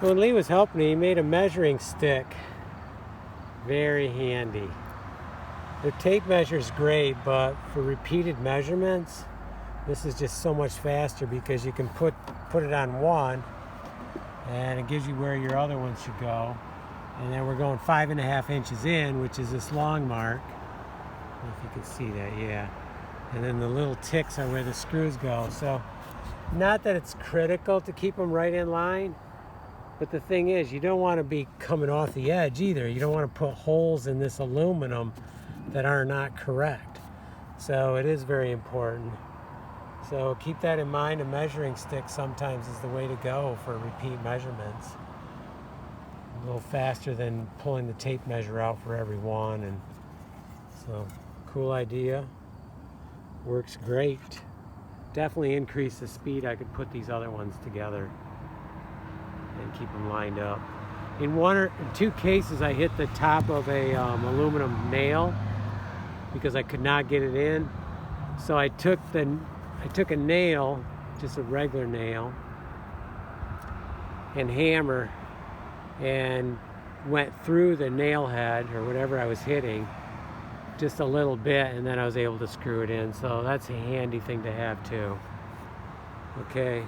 So when Lee was helping me, he made a measuring stick. Very handy. The tape measure is great, but for repeated measurements, this is just so much faster because you can put it on one and it gives you where your other ones should go. And then we're going 5.5 inches in, which is this long mark. I don't know if you can see that, yeah. And then the little ticks are where the screws go. So, not that it's critical to keep them right in line, but the thing is, you don't want to be coming off the edge either. You don't want to put holes in this aluminum that are not correct. So it is very important. So keep that in mind. A measuring stick sometimes is the way to go for repeat measurements. A little faster than pulling the tape measure out for every one. And so, cool idea. Works great. Definitely increase the speed. I could put these other ones together and keep them lined up. In two cases, I hit the top of a aluminum nail because I could not get it in. So I took a nail, just a regular nail, and hammer, and went through the nail head or whatever I was hitting just a little bit, and then I was able to screw it in. So that's a handy thing to have too. Okay.